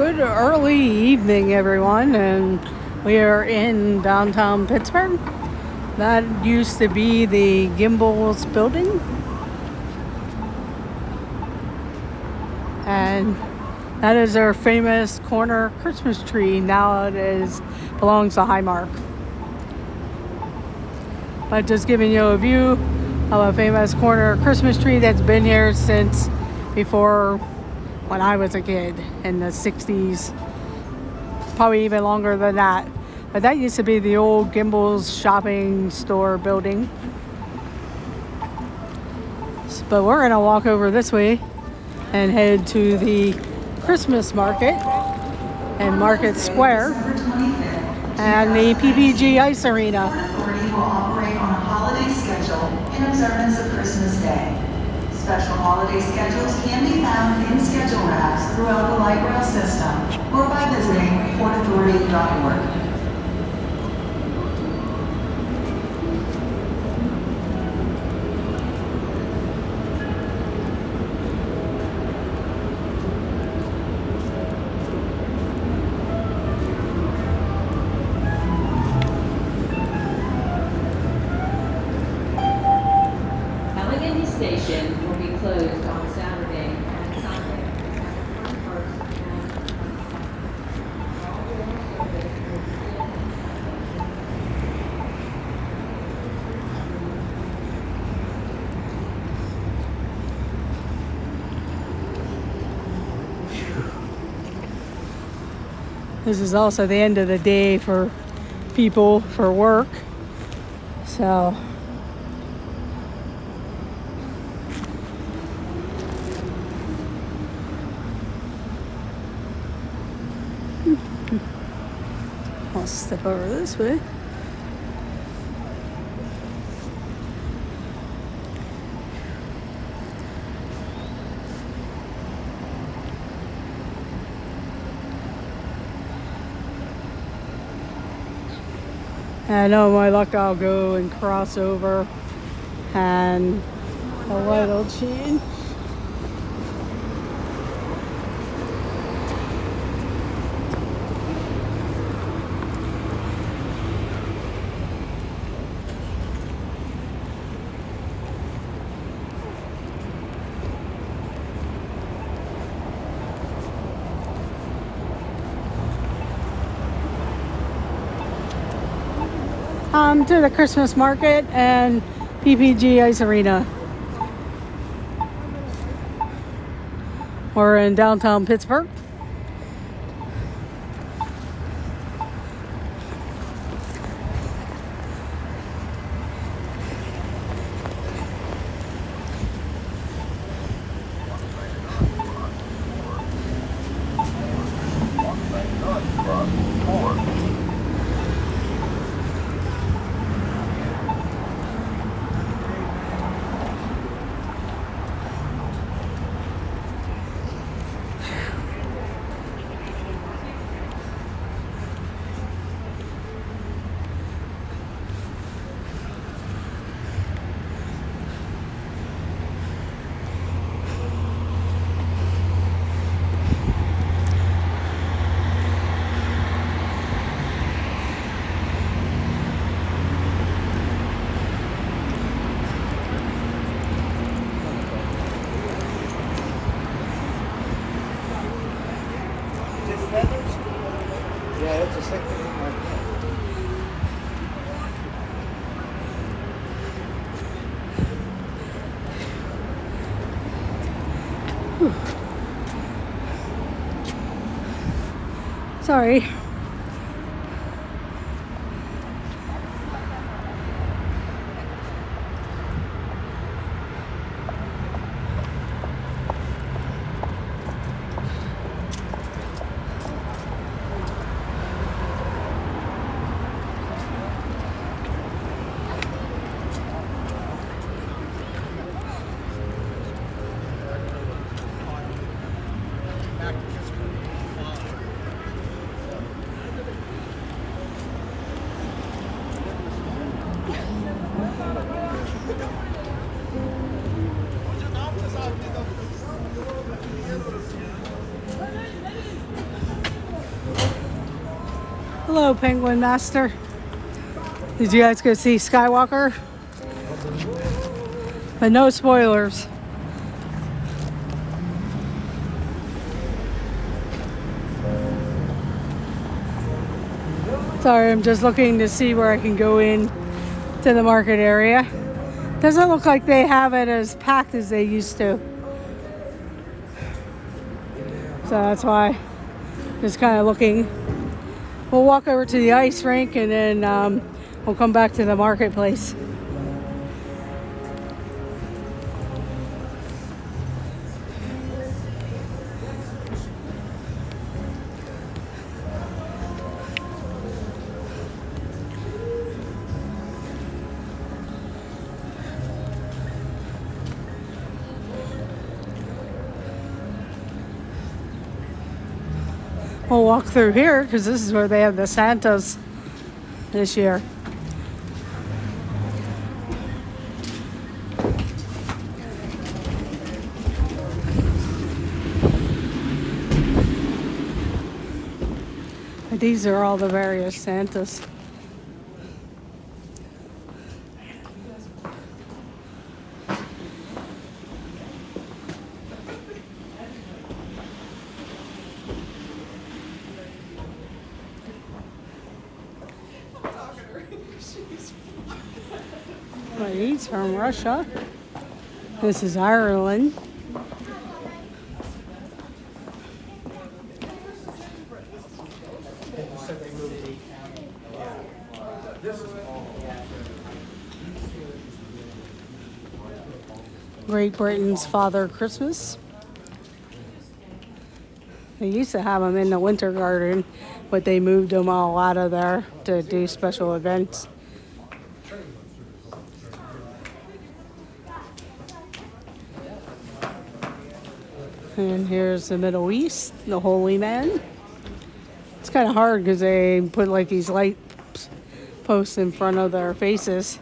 Good early evening, everyone, and we are in downtown Pittsburgh. That used to be the Gimbels building, and that is our famous corner Christmas tree. Now it belongs to Highmark. But just giving you a view of a famous corner Christmas tree that's been here since before when I was a kid in the 60s, probably even longer than that. But that used to be the old Gimbels shopping store building. But we're gonna walk over this way and head to the Christmas market and Market Square and the PPG Ice Arena. Authority will operate on a holiday schedule in observance of Christmas Day. Special holiday schedules can be found in schedule racks throughout the light rail system or by visiting portauthority.org. Allegheny Station will be closed on Saturday and Sunday, December 21st and 22nd. This is also the end of the day for people for work. So I'll step over this way. And I know my luck I'll go and cross over and the light will change. To the Christmas market and PPG Ice Arena. We're in downtown Pittsburgh. Yeah, it's a second. Sorry. Hello, Penguin Master. Did you guys go see Skywalker? But no spoilers. Sorry, I'm just looking to see where I can go in to the market area. Doesn't look like they have it as packed as they used to. So that's why just kind of looking. We'll walk over to the ice rink and then we'll come back to the marketplace. We'll walk through here because this is where they have the Santas this year. But these are all the various Santas. Well, he's from Russia. This is Ireland. Great Britain's Father Christmas. They used to have them in the Winter Garden, but they moved them all out of there to do special events. And here's the Middle East, the Holy Man. It's kind of hard because they put like these light posts in front of their faces.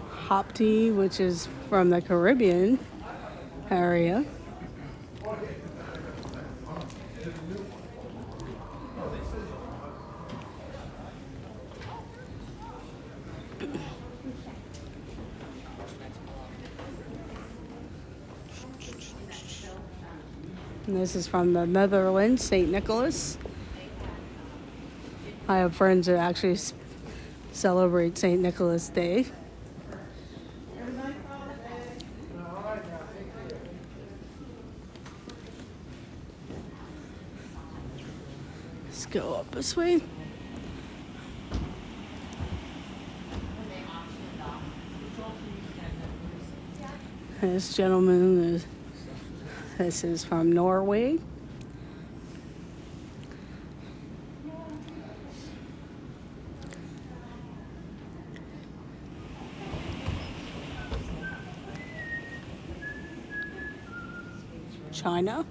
Hop tea, which is from the Caribbean area. And this is from the Netherlands, St. Nicholas. I have friends who actually celebrate St. Nicholas Day. Let's go up this way. This gentleman this is from Norway. China.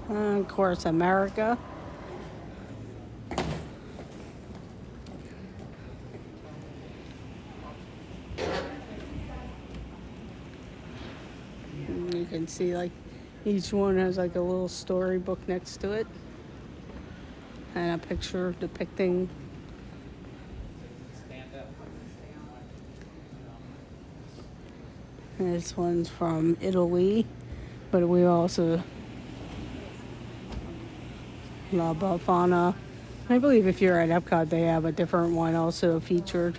Of course, America. And you can see like each one has like a little storybook next to it and a picture depicting. And this one's from Italy, but we also La Befana. I believe if you're at Epcot, they have a different one also featured.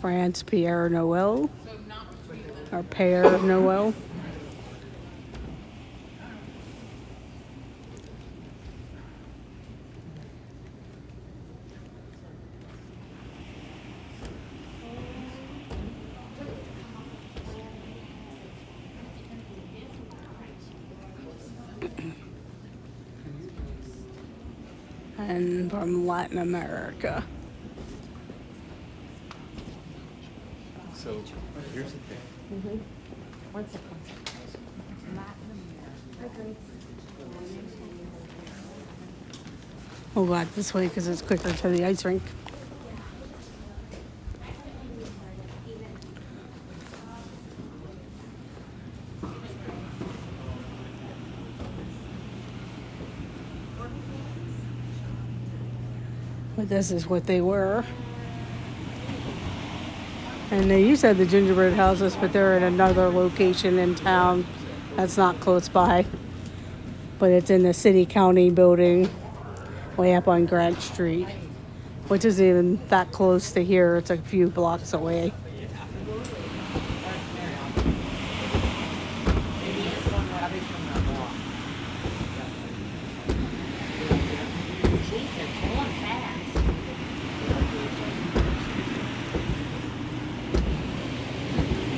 France, Pierre Noel, or Père Noel. and from Latin America. So here's the thing. We'll go out this way because it's quicker to the ice rink. But this is what they were. And they used to have the gingerbread houses, but they're in another location in town that's not close by. But it's in the city county building way up on Grant Street, which isn't even that close to here. It's a few blocks away.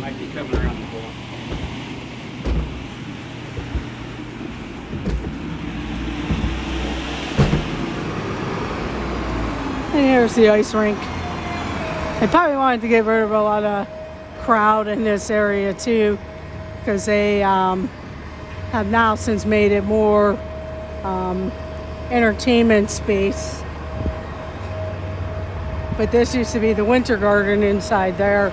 Might be coming around the corner. And here's the ice rink. They probably wanted to get rid of a lot of crowd in this area too, because they have now since made it more entertainment space. But this used to be the Winter Garden inside there.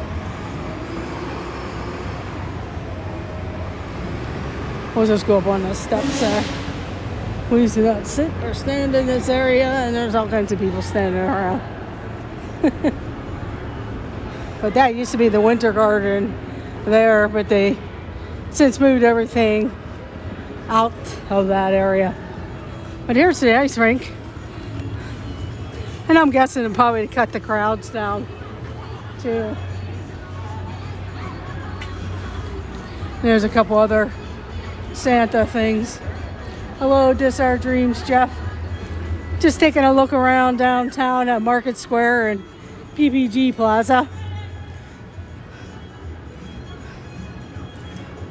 We'll just go up on the steps there. We used to not sit or stand in this area, and there's all kinds of people standing around. But that used to be the Winter Garden there, but they since moved everything out of that area. But here's the ice rink. And I'm guessing probably to cut the crowds down too. There's a couple other Santa things. Hello, Dis Our Dreams, Jeff. Just taking a look around downtown at Market Square and PPG Plaza.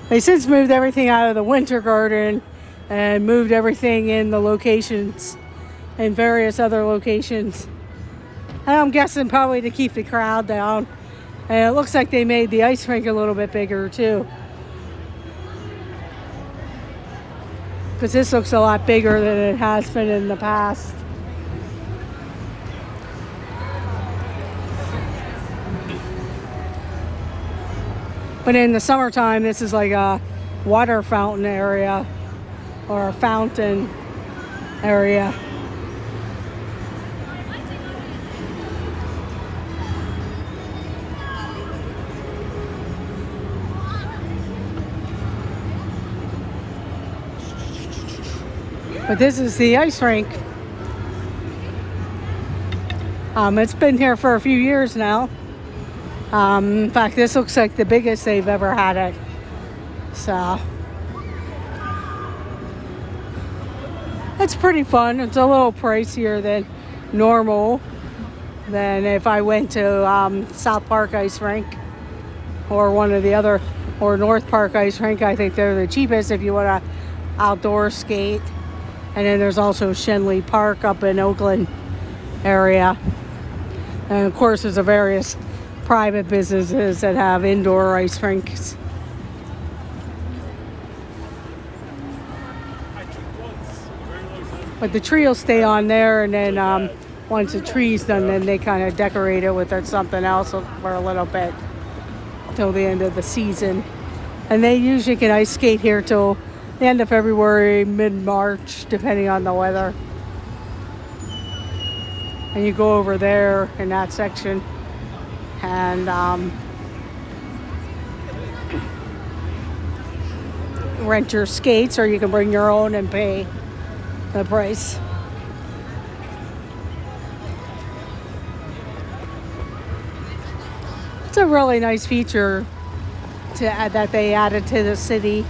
They since moved everything out of the Winter Garden and moved everything in the locations, in various other locations. And I'm guessing probably to keep the crowd down. And it looks like they made the ice rink a little bit bigger too. Because this looks a lot bigger than it has been in the past. But in the summertime, this is like a water fountain area or a fountain area. But this is the ice rink. It's been here for a few years now. In fact, this looks like the biggest they've ever had it. So it's pretty fun. It's a little pricier than normal than if I went to South Park Ice Rink or one of the other, or North Park Ice Rink. I think they're the cheapest if you want to outdoor skate. And then there's also Shenley Park up in Oakland area. And of course, there's various private businesses that have indoor ice rinks. But the tree will stay on there, and then once the tree's done, then they kind of decorate it with something else for a little bit till the end of the season. And they usually can ice skate here till the end of February, mid-March, depending on the weather. And you go over there in that section and rent your skates, or you can bring your own and pay the price. It's a really nice feature to add, that they added to the city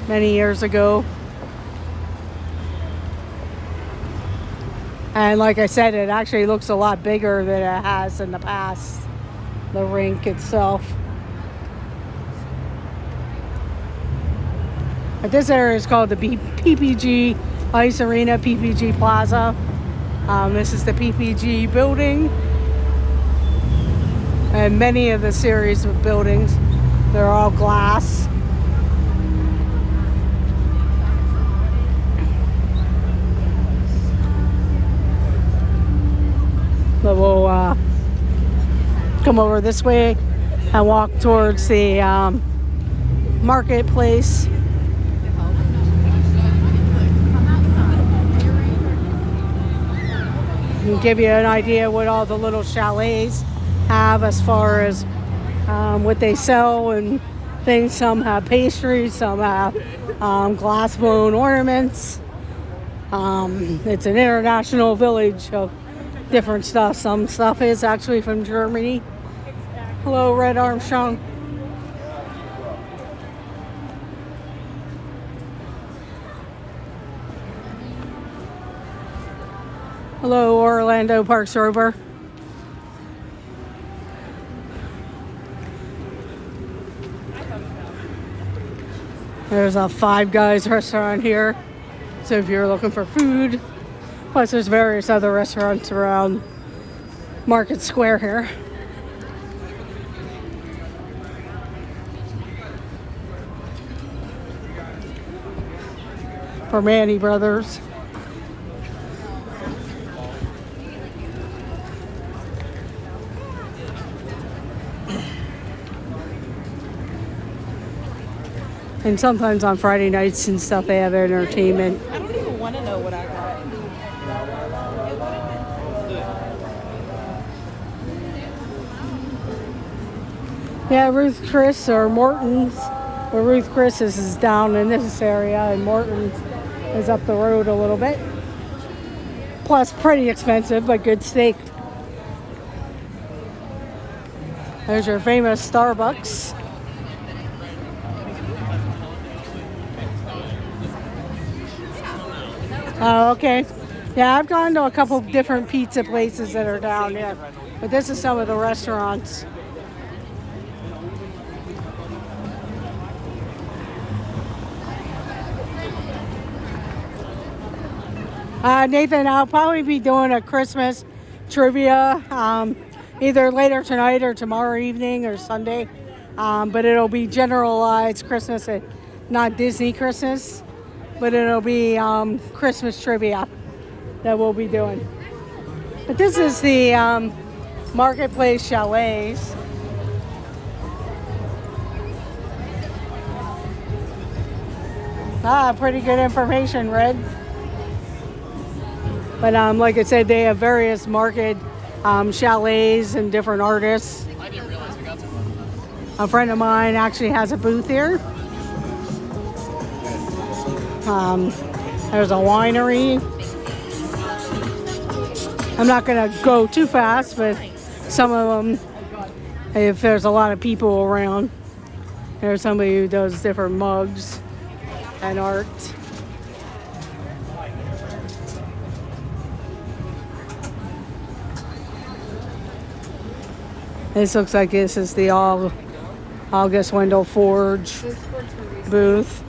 many years ago. And like I said, it actually looks a lot bigger than it has in the past, the rink itself. But this area is called the PPG Ice Arena, PPG Plaza. This is the PPG building. And many of the series of buildings, they're all glass. But we'll come over this way and walk towards the marketplace. And give you an idea what all the little chalets have as far as what they sell and things. Some have pastries, some have glass blown ornaments. It's an international village of different stuff. Some stuff is actually from Germany. Hello, Red Armstrong. Hello, Orlando Parks Rover. There's a Five Guys restaurant here. So if you're looking for food, plus there's various other restaurants around Market Square here. For Manny Brothers. And sometimes on Friday nights and stuff, they have entertainment. I don't even want to know what I got. Yeah, Ruth Chris or Morton's. Well, Ruth Chris's is down in this area, and Morton's is up the road a little bit. Plus, pretty expensive, but good steak. There's your famous Starbucks. Oh, okay. Yeah, I've gone to a couple different pizza places that are down here, but this is some of the restaurants. Nathan, I'll probably be doing a Christmas trivia either later tonight or tomorrow evening or Sunday, but it'll be generalized Christmas, not Disney Christmas. But it'll be Christmas trivia that we'll be doing. But this is the Marketplace Chalets. Pretty good information, Red. But like I said, they have various market chalets and different artists. I didn't realize we got to. A friend of mine actually has a booth here. There's a winery. I'm not gonna go too fast, but some of them, if there's a lot of people around, there's somebody who does different mugs and art. This looks like this is the August Wendell Forge booth.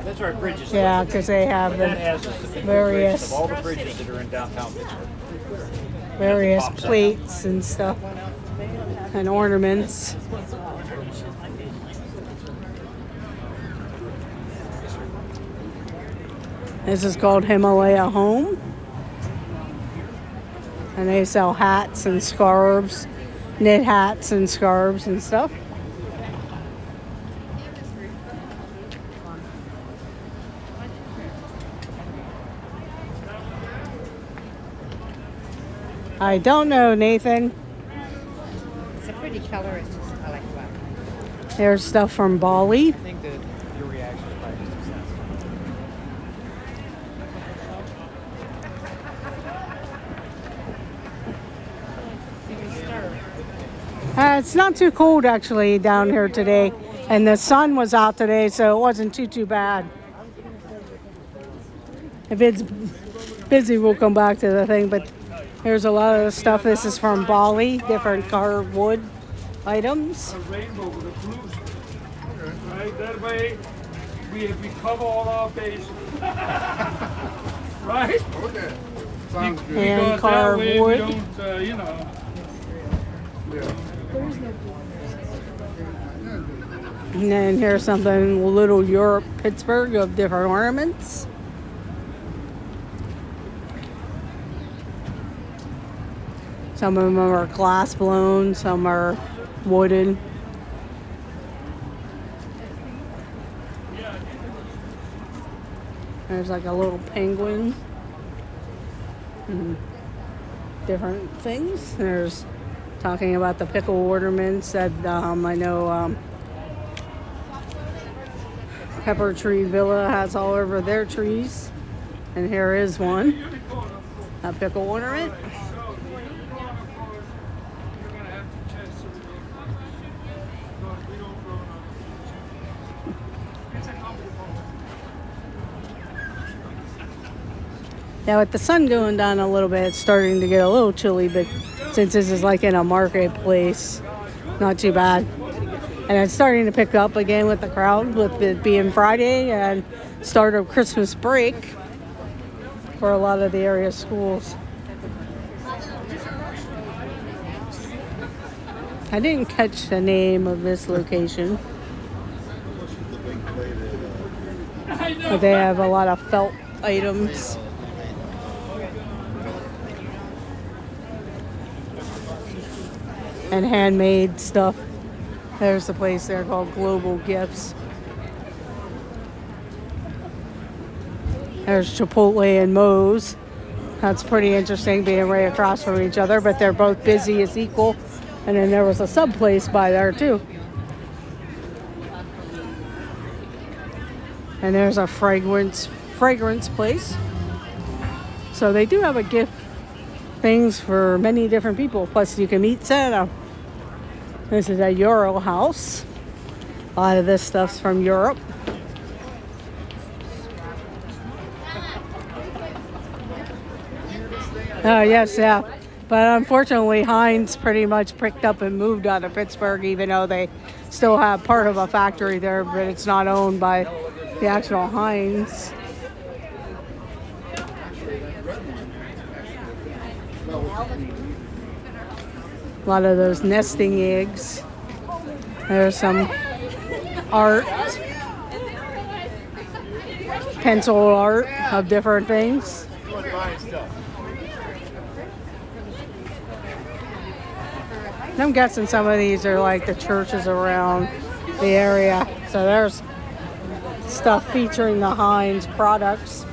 That's our bridges. Yeah, because they have the That has just a big various of all the bridges that are in downtown Pittsburgh. various Pops up. plates and stuff and ornaments. This is called Himalaya Home, and they sell hats and scarves, knit hats and scarves and stuff. I don't know, Nathan. It's a pretty color. It's just, I like black. There's stuff from Bali. I think that your reaction is probably just It's not too cold actually down here today, and the sun was out today, so it wasn't too bad. If it's busy, we'll come back to the thing, but there's a lot of stuff. This is from Bali, different carved wood items. Rainbow with a blue. Right? That way we cover all our bases. Right? Okay. Sounds good. And We go out carved that way, wood. we don't, you know. Yeah. And then here's something Little Europe, Pittsburgh, of different ornaments. Some of them are glass blown, some are wooden. There's like a little penguin. And different things. There's talking about the pickle ornaments that I know Pepper Tree Villa has all over their trees. And here is one, a pickle ornament. Now with the sun going down a little bit, it's starting to get a little chilly, but since this is like in a marketplace, not too bad. And it's starting to pick up again with the crowd, with it being Friday and start of Christmas break for a lot of the area schools. I didn't catch the name of this location, but they have a lot of felt items. And handmade stuff. There's a place there called Global Gifts. There's Chipotle and Moe's. That's pretty interesting being right across from each other, but they're both busy as equal. And then there was a sub place by there too. And there's a fragrance place. So they do have a gift things for many different people. Plus you can meet Santa. This is a Euro house. A lot of this stuff's from Europe. Yes, yeah. But unfortunately, Heinz pretty much picked up and moved out of Pittsburgh, even though they still have part of a factory there, but it's not owned by the actual Heinz. A lot of those nesting eggs. There's some art, pencil art of different things. I'm guessing some of these are like the churches around the area. So there's stuff featuring the Heinz products.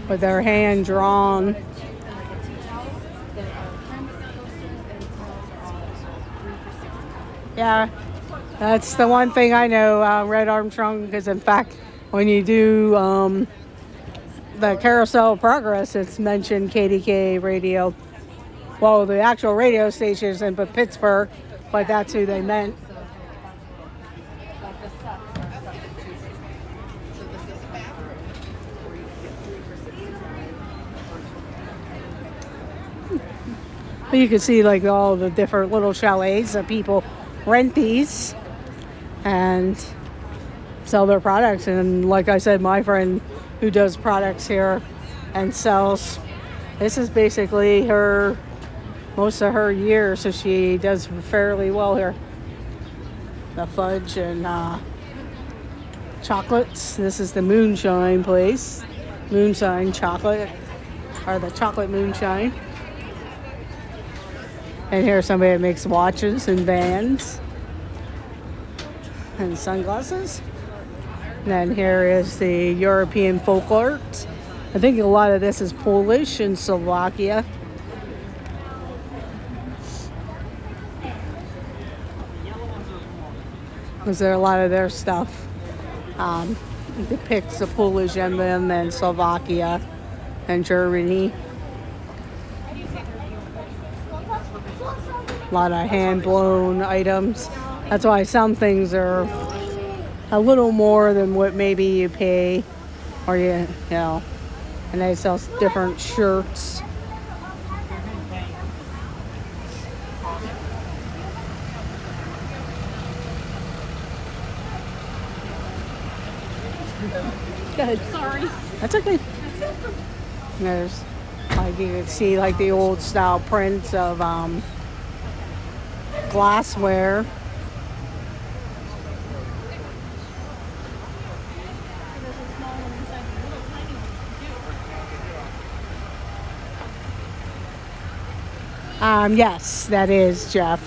But they're hand drawn. Yeah, that's the one thing I know, Red Armstrong, because in fact, when you do the Carousel of Progress, it's mentioned KDK radio. Well, the actual radio station is in Pittsburgh, but that's who they meant. But you can see like all the different little chalets that people rent these and sell their products. And like I said, my friend who does products here and sells, this is basically her, most of her year, so she does fairly well here. The fudge and chocolates. This is the moonshine place. Moonshine chocolate, or the chocolate moonshine. And here's somebody that makes watches and bands and sunglasses. And then here is the European folk art. I think a lot of this is Polish and Slovakia. Because there a lot of their stuff depicts the Polish emblem and Slovakia and Germany. A lot of hand-blown items. That's why some things are a little more than what maybe you pay, or you know. And they sell different shirts. Good. Sorry. That's okay. There's, like, you can see, like, the old style prints of glassware. Yes, that is, Jeff.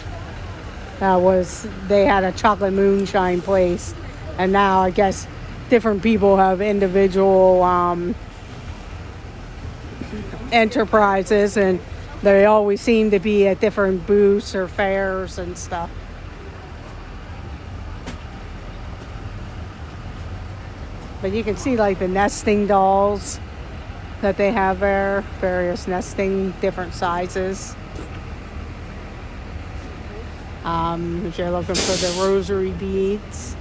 They had a chocolate moonshine place, and now I guess different people have individual enterprises, and they always seem to be at different booths or fairs and stuff. But you can see, like, the nesting dolls that they have there, various nesting, different sizes. If you're looking for the rosary beads.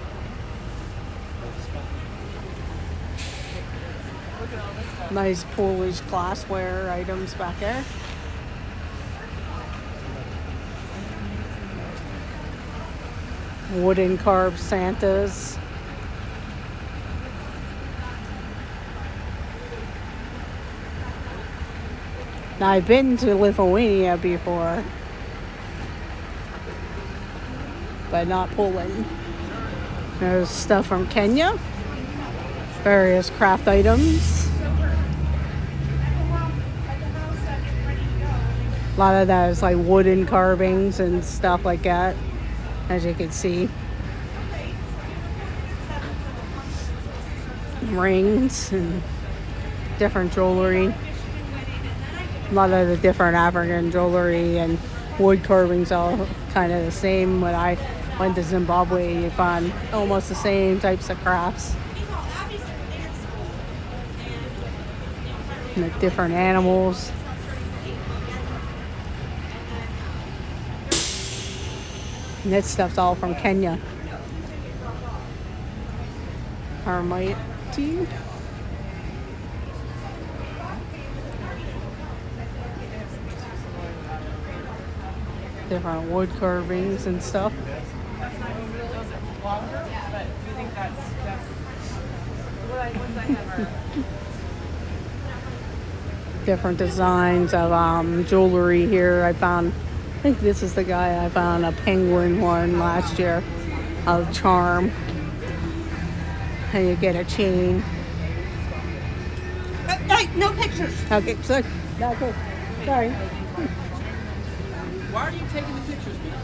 Nice Polish glassware items back there. Wooden carved Santas. Now, I've been to Lithuania before, but not Poland. There's stuff from Kenya. Various craft items. A lot of that is like wooden carvings and stuff like that, as you can see. Rings and different jewelry. A lot of the different African jewelry and wood carvings all kind of the same. When I went to Zimbabwe, you found almost the same types of crafts. And the different animals. And that stuff's all from Kenya. Hermite tea. Different wood carvings and stuff. Different designs of jewelry here. I think this is the guy I found a penguin one last year of charm. And you get a chain. Hey, no pictures. Okay, sorry. Sorry. Why are you taking the pictures, man?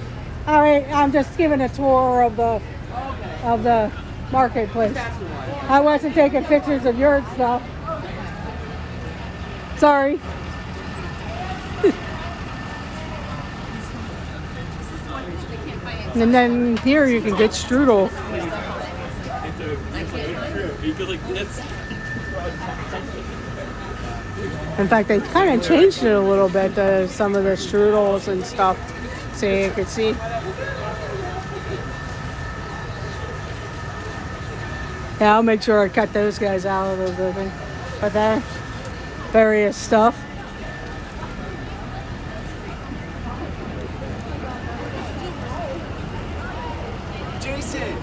All right, I'm just giving a tour of the marketplace. I wasn't taking pictures of your stuff. Sorry. And then here you can get strudel. In fact, they kind of changed it a little bit, some of the strudels and stuff, so you can see. Yeah, I'll make sure I cut those guys out of the thing. But there's various stuff. Jason!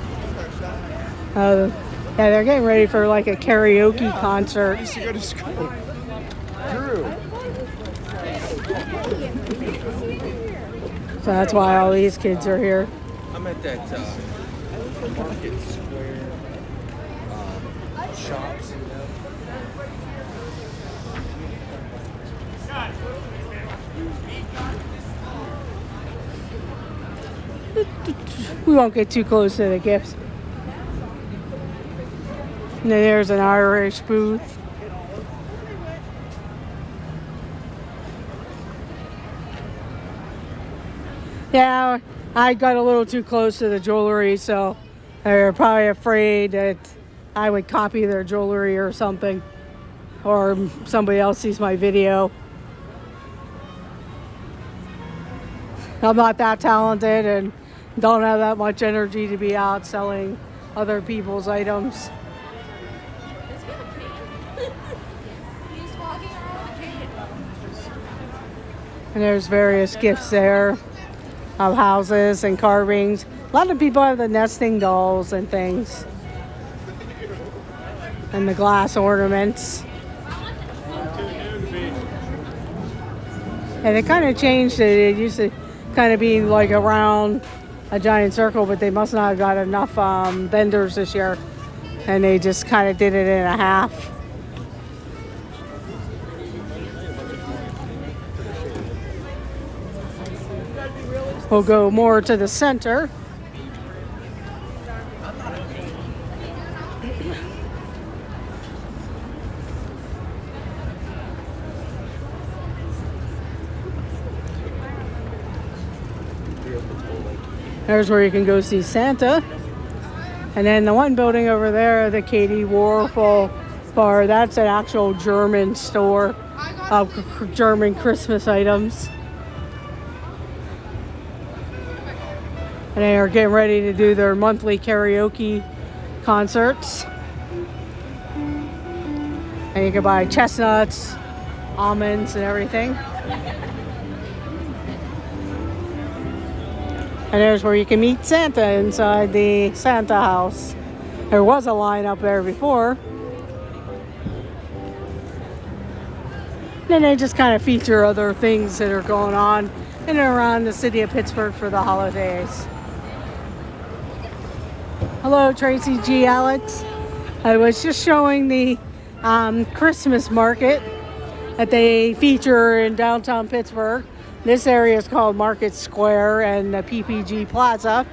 Yeah, they're getting ready for like a karaoke concert. To go to school. Drew. So that's why all these kids are here. I'm at that Market Square shops. We won't get too close to the gifts. And then there's an Irish booth. Yeah, I got a little too close to the jewelry, so they're probably afraid that I would copy their jewelry or something, or somebody else sees my video. I'm not that talented and don't have that much energy to be out selling other people's items. And there's various gifts there of houses and carvings. A lot of people have the nesting dolls and things. and the glass ornaments. And it kind of changed it. It used to kind of be like around a giant circle, but they must not have got enough vendors this year. And they just kind of did it in a half. We'll go more to the center. There's where you can go see Santa. And then the one building over there, the Katie Warfel bar, that's an actual German store of German Christmas items. And they are getting ready to do their monthly karaoke concerts. And you can buy chestnuts, almonds, and everything. And there's where you can meet Santa inside the Santa house. There was a line up there before. Then they just kind of feature other things that are going on in and around the city of Pittsburgh for the holidays. Hello, Tracy G. Alex. I was just showing the Christmas market that they feature in downtown Pittsburgh. This area is called Market Square and the PPG Plaza.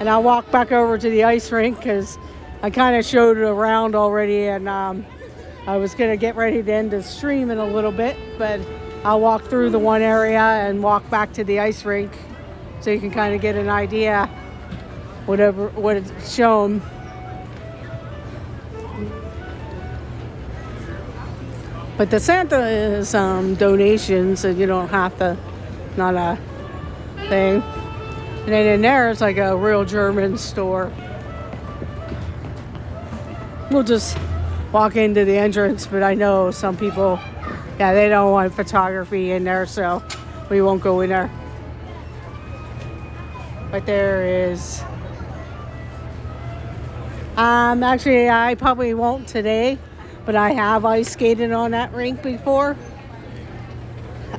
And I'll walk back over to the ice rink because I kind of showed it around already, and I was going to get ready to end the stream in a little bit, but I'll walk through the one area and walk back to the ice rink so you can kind of get an idea what it's shown. But the Santa is donations, so you don't have to, not a thing. And then in there, it's like a real German store. We'll just walk into the entrance, but I know some people, yeah, they don't want photography in there, so we won't go in there. But there is, actually, I probably won't today. But I have ice skated on that rink before.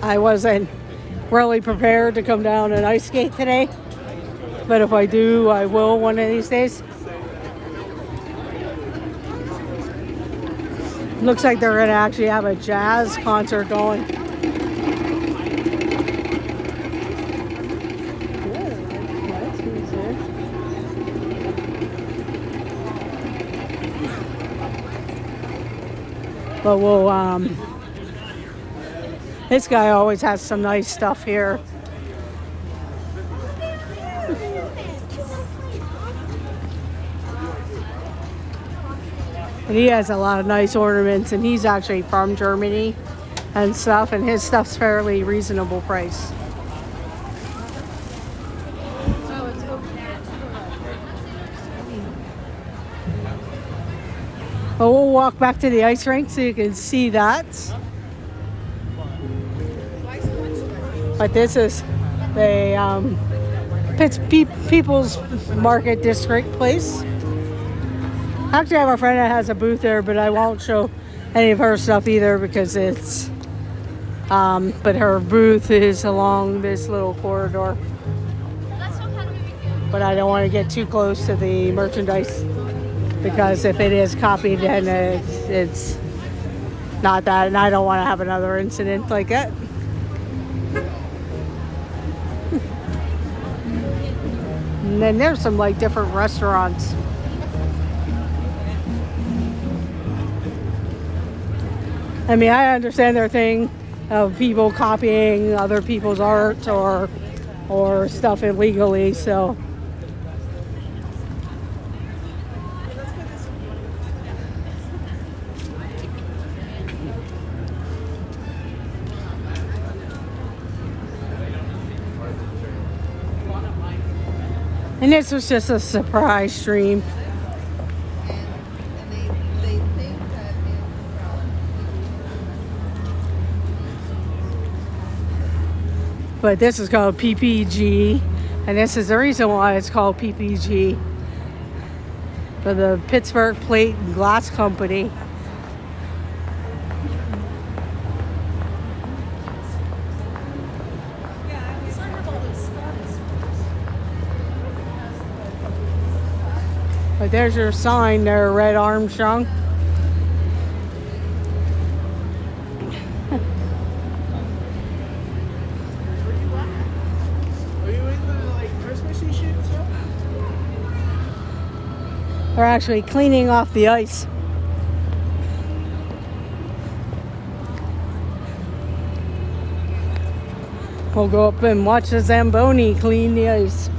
I wasn't really prepared to come down and ice skate today. But if I do, I will one of these days. Looks like they're going to actually have a jazz concert going. But we'll, this guy always has some nice stuff here. And he has a lot of nice ornaments, and he's actually from Germany and stuff, and his stuff's fairly reasonable price. But we'll walk back to the ice rink so you can see that. But this is the People's Market District place. Actually, I have a friend that has a booth there, but I won't show any of her stuff either because it's, but her booth is along this little corridor. But I don't want to get too close to the merchandise, because if it is copied, then it's not that, and I don't want to have another incident like that. And then there's some like different restaurants. I mean, I understand their thing of people copying other people's art or stuff illegally, so. And this was just a surprise stream. But this is called PPG, and this is the reason why it's called PPG. for the Pittsburgh Plate and Glass Company. But there's your sign there, Red Armstrong. Are you into like Christmassy shit stuff? They're actually cleaning off the ice. We'll go up and watch the Zamboni clean the ice.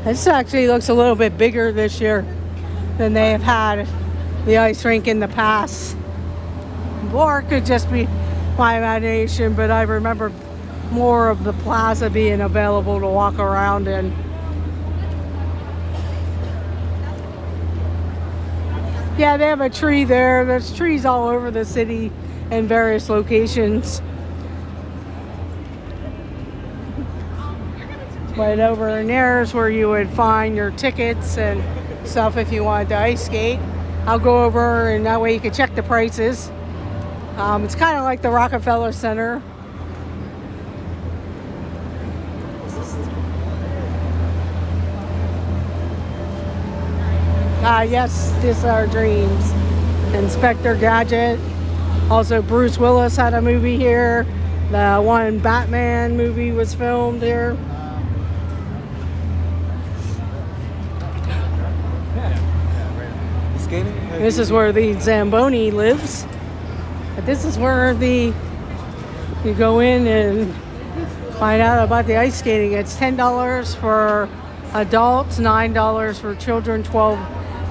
This actually looks a little bit bigger this year than they have had the ice rink in the past. Or it could just be my imagination, but I remember more of the plaza being available to walk around in. Yeah, they have a tree there. There's trees all over the city in various locations. Right over in there is where you would find your tickets and stuff if you wanted to ice skate. I'll go over and that way you can check the prices. It's kind of like the Rockefeller Center. Yes, these are dreams. Inspector Gadget. Also, Bruce Willis had a movie here. The one Batman movie was filmed here. Skating? This is where the Zamboni lives. But this is where you go in and find out about the ice skating. It's $10 for adults, $9 for children 12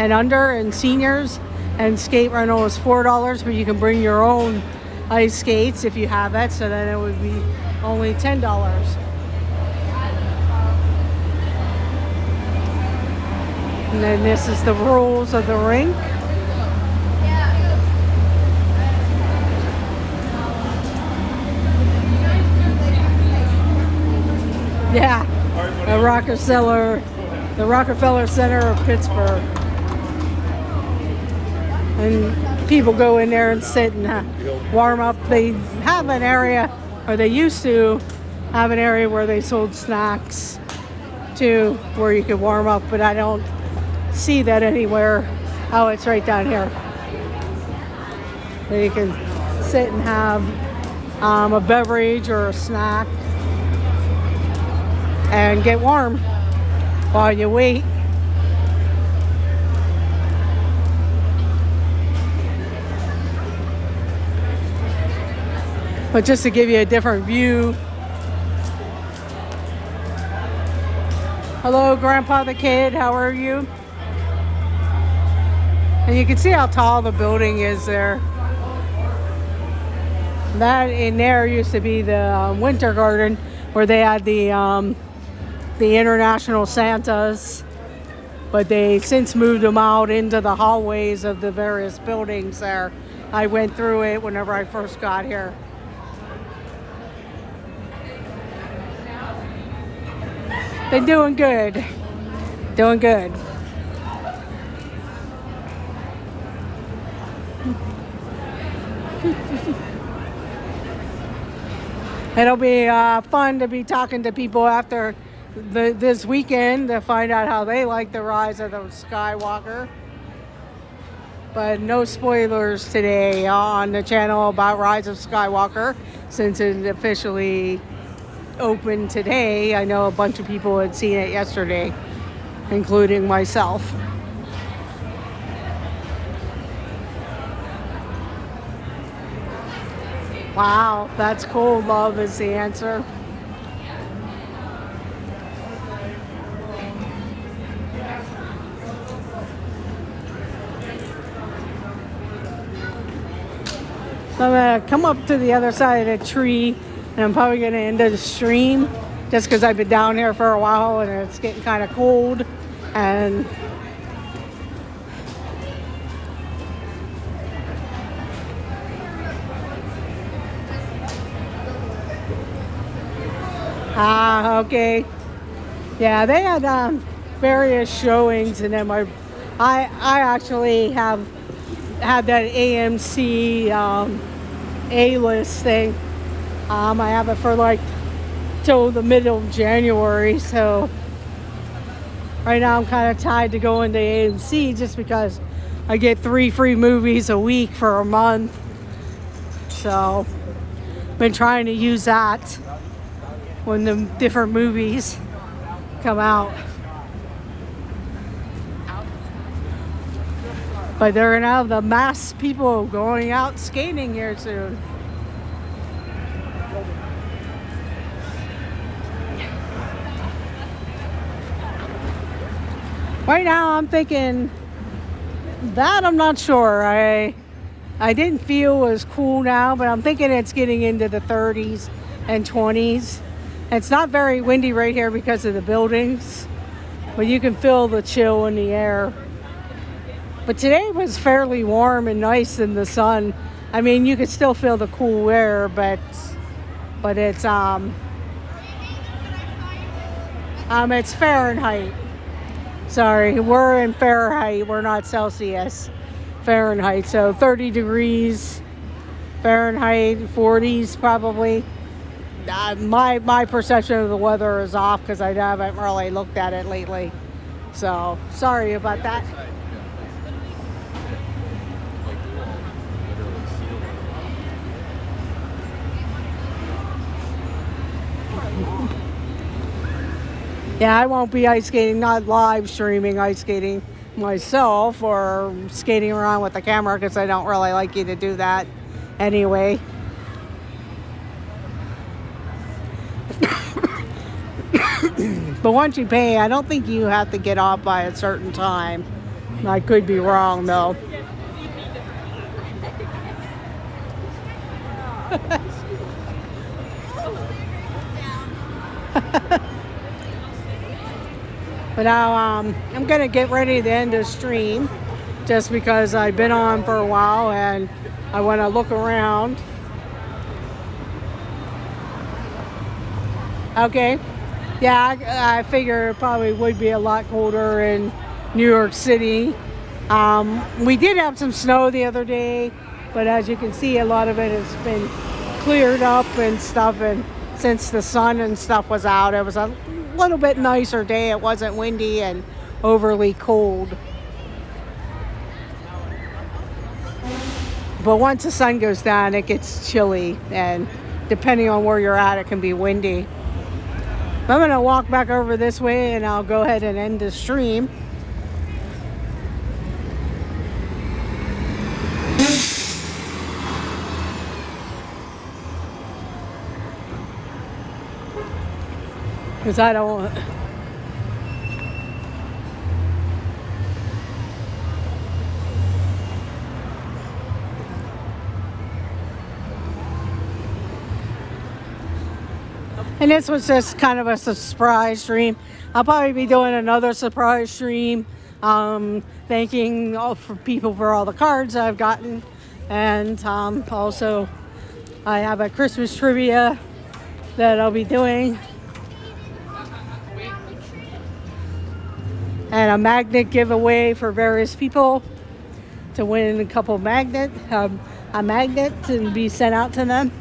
and under, and seniors. And skate rental is $4, but you can bring your own ice skates if you have it. So then it would be only $10. And then this is the rules of the rink. Yeah, the Rockefeller Center of Pittsburgh. And people go in there and sit and warm up. They have an area, or they used to have an area where they sold snacks too, where you could warm up, but I don't see that anywhere. Oh, it's right down here. So you can sit and have a beverage or a snack and get warm while you wait. But just to give you a different view. Hello, Grandpa the Kid, how are you? And you can see how tall the building is there. That in there used to be the Winter Garden, where they had the International Santas, but they since moved them out into the hallways of the various buildings there. I went through it whenever I first got here. They're doing good. Doing good. It'll be fun to be talking to people after this weekend to find out how they like the Rise of the Skywalker. But no spoilers today on the channel about Rise of Skywalker since it officially opened today. I know a bunch of people had seen it yesterday, including myself. Wow, that's cool. Love is the answer. I'm gonna come up to the other side of the tree, and I'm probably gonna end the stream just because I've been down here for a while and it's getting kind of cold. And okay. Yeah, they had various showings, and then I actually have had that AMC A-list thing. I have it for like till the middle of January, so right now I'm kind of tied to going to AMC just because I get 3 free movies a week for a month. So been trying to use that when the different movies come out. But they're gonna have the mass people going out skating here soon. Right now I'm thinking that I'm not sure. I didn't feel as cool now, but I'm thinking it's getting into the 30s and 20s. It's not very windy right here because of the buildings, but you can feel the chill in the air. But today was fairly warm and nice in the sun. I mean, you could still feel the cool air, but it's Fahrenheit. Sorry, we're in Fahrenheit. We're not Celsius. Fahrenheit. So 30 degrees Fahrenheit, 40s probably. My perception of the weather is off because I haven't really looked at it lately. So sorry about that. Yeah, I won't be ice skating, not live streaming ice skating myself or skating around with the camera because I don't really like you to do that anyway. But once you pay, I don't think you have to get off by a certain time. I could be wrong though. But now I'm gonna get ready to end the stream just because I've been on for a while and I want to look around. Okay. Yeah, I figure it probably would be a lot colder in New York City. We did have some snow the other day, but as you can see, a lot of it has been cleared up and stuff. And since the sun and stuff was out, it was a little bit nicer day. It wasn't windy and overly cold. But once the sun goes down, it gets chilly, and depending on where you're at, it can be windy. I'm gonna walk back over this way and I'll go ahead and end the stream. Because I don't want... And this was just kind of a surprise stream. I'll probably be doing another surprise stream, thanking all for people for all the cards I've gotten. And also I have a Christmas trivia that I'll be doing. And a magnet giveaway for various people to win a couple magnet and be sent out to them.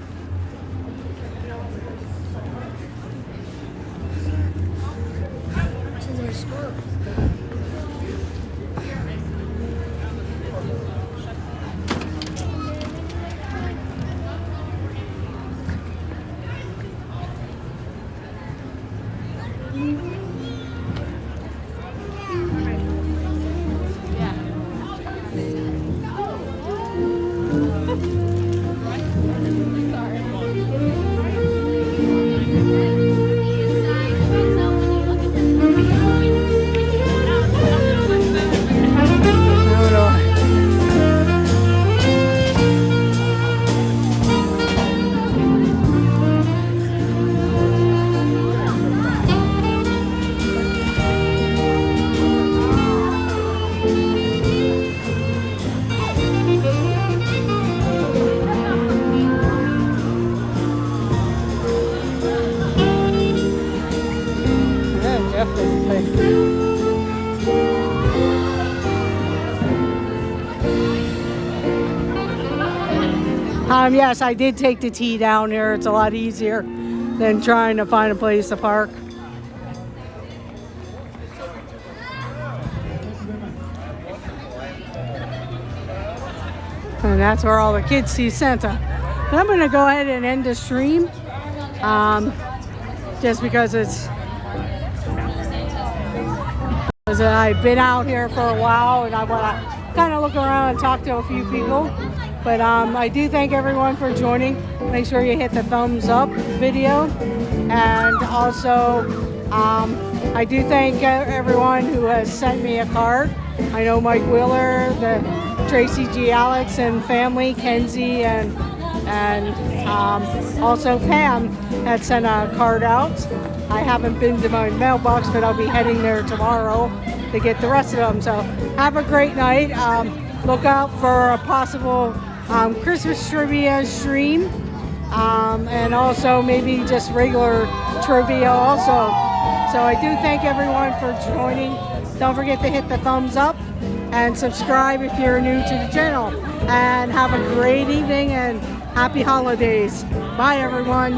Yes, I did take the T down here. It's a lot easier than trying to find a place to park. And that's where all the kids see Santa. And I'm going to go ahead and end the stream. Just because I've been out here for a while and I want to kind of look around and talk to a few people. But I do thank everyone for joining. Make sure you hit the thumbs up video. And also, I do thank everyone who has sent me a card. I know Mike Wheeler, the Tracy G. Alex and family, Kenzie, and also Pam had sent a card out. I haven't been to my mailbox, but I'll be heading there tomorrow to get the rest of them. So have a great night. Look out for a possible Christmas trivia stream, and also maybe just regular trivia also. So I do thank everyone for joining. Don't forget to hit the thumbs up and subscribe if you're new to the channel. And have a great evening and happy holidays. Bye everyone.